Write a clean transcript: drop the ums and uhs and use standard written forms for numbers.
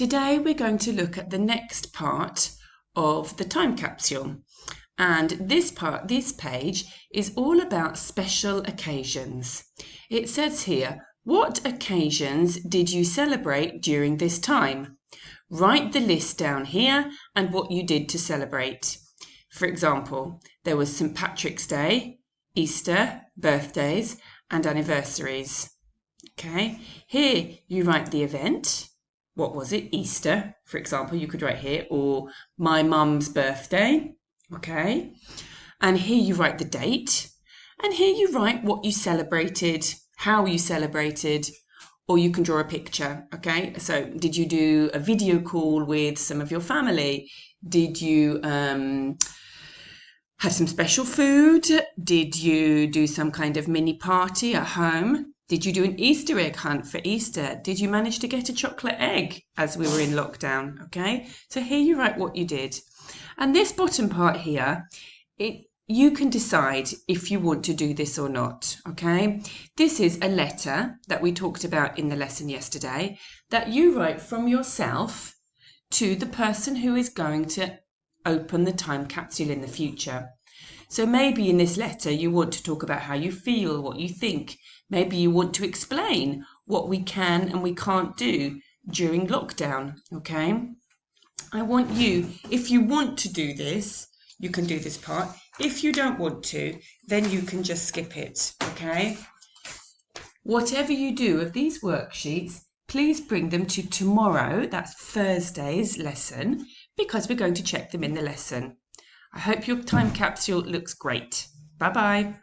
Today we're going to look at the next part of the time capsule. And this page is all about special occasions. It says here, what occasions did you celebrate during this time? Write the list down here and what you did to celebrate. For example, there was St. Patrick's Day, Easter, birthdays, and anniversaries. Okay, here you write the event. What was it? Easter, for example, you could write here, or my mum's birthday. Okay, and here you write the date, and here you write what you celebrated, how you celebrated, or you can draw a picture. Okay, so did you do a video call with some of your family? Did you have some special food? Did you do some kind of mini party at home? Did you do an Easter egg hunt for Easter? Did you manage to get a chocolate egg as we were in lockdown? Okay, so here you write what you did. And this bottom part here, you can decide if you want to do this or not, okay? This is a letter that we talked about in the lesson yesterday that you write from yourself to the person who is going to open the time capsule in the future. So maybe in this letter you want to talk about how you feel, what you think. Maybe you want to explain what we can and we can't do during lockdown, okay? I want you, if you want to do this, you can do this part. If you don't want to, then you can just skip it, okay? Whatever you do of these worksheets, please bring them to tomorrow, that's Thursday's lesson, because we're going to check them in the lesson. I hope your time capsule looks great. Bye-bye.